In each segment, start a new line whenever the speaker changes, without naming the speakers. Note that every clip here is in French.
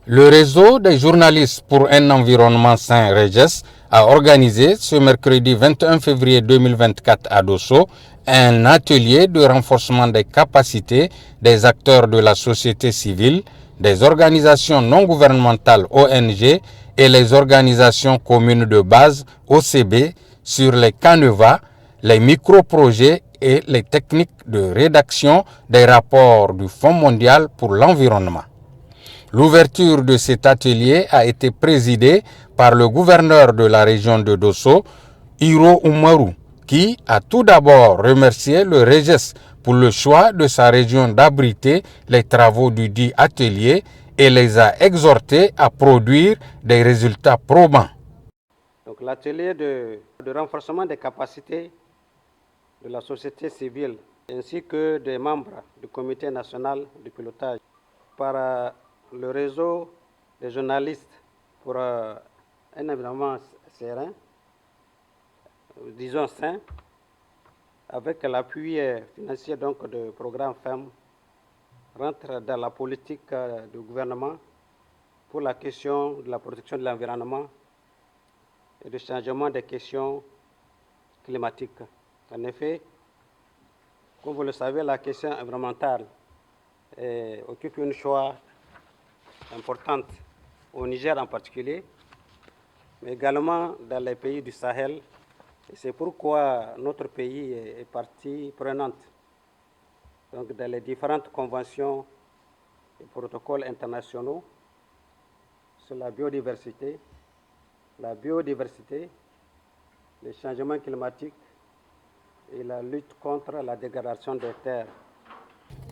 Le réseau des journalistes pour un environnement sain REGES a organisé ce mercredi 21 février 2024 à Dosso un atelier de renforcement des capacités des acteurs de la société civile, des organisations non gouvernementales ONG et les organisations communes de base OCB sur les canevas, les micro-projets et les techniques de rédaction des rapports du Fonds mondial pour l'environnement. L'ouverture de cet atelier a été présidée par le gouverneur de la région de Dosso, Hiro Umaru, qui a tout d'abord remercié le REGES pour le choix de sa région d'abriter les travaux du dit atelier et les a exhortés à produire des résultats probants.
Donc, l'atelier de renforcement des capacités de la société civile ainsi que des membres du comité national de pilotage par le réseau des journalistes pour un environnement serein, disons sain, avec l'appui financier donc du programme FEM, rentre dans la politique du gouvernement pour la question de la protection de l'environnement et du changement des questions climatiques. En effet, comme vous le savez, la question environnementale occupe une choix importante au Niger en particulier, mais également dans les pays du Sahel. Et c'est pourquoi notre pays est partie prenante donc, dans les différentes conventions et protocoles internationaux sur la biodiversité, les changements climatiques et la lutte contre la dégradation des terres.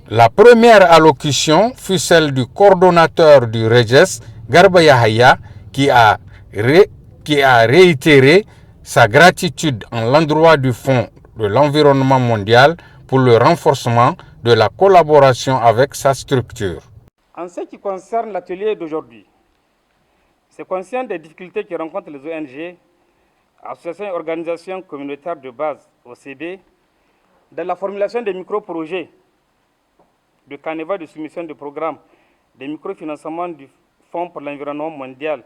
La première allocution fut celle du coordonnateur du REGES, Garba Yahaya, qui a réitéré sa gratitude en l'endroit du Fonds de l'environnement mondial pour le renforcement de la collaboration avec sa structure.
En ce qui concerne l'atelier d'aujourd'hui, c'est conscient des difficultés que rencontrent les ONG, associations et organisations communautaires de base, OCB, dans la formulation des micro-projets de canevas de soumission de programmes, des microfinancements du Fonds pour l'environnement mondial,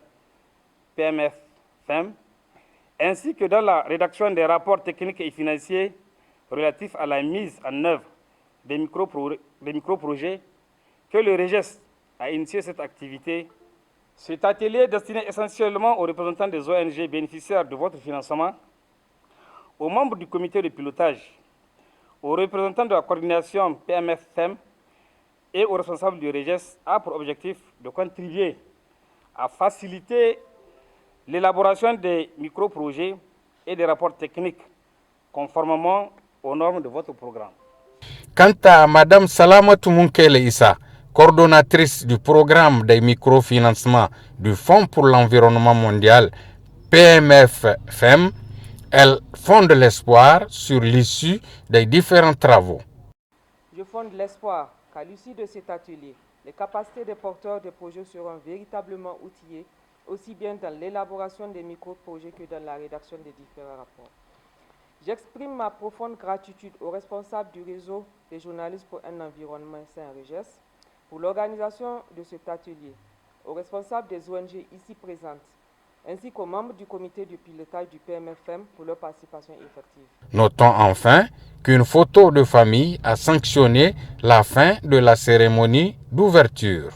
PMF-FEM, ainsi que dans la rédaction des rapports techniques et financiers relatifs à la mise en œuvre des micro-projets que le REGES a initié cette activité. Cet atelier est destiné essentiellement aux représentants des ONG bénéficiaires de votre financement, aux membres du comité de pilotage, aux représentants de la coordination PMF-FEM et aux responsables du REGES a pour objectif de contribuer à faciliter l'élaboration des micro-projets et des rapports techniques conformément aux normes de votre programme.
Quant à Mme Salamatou Munkele Issa, coordonnatrice du programme des microfinancements du Fonds pour l'environnement mondial, PMF-FEM, elle fonde l'espoir sur l'issue des différents travaux.
Je fonde l'espoir qu'à l'issue de cet atelier, les capacités des porteurs de projets seront véritablement outillées, aussi bien dans l'élaboration des micro-projets que dans la rédaction des différents rapports. J'exprime ma profonde gratitude aux responsables du réseau des journalistes pour un environnement sain REGES pour l'organisation de cet atelier, aux responsables des ONG ici présentes, ainsi qu'aux membres du comité de pilotage du PMFM pour leur participation effective.
Notons enfin qu'une photo de famille a sanctionné la fin de la cérémonie d'ouverture.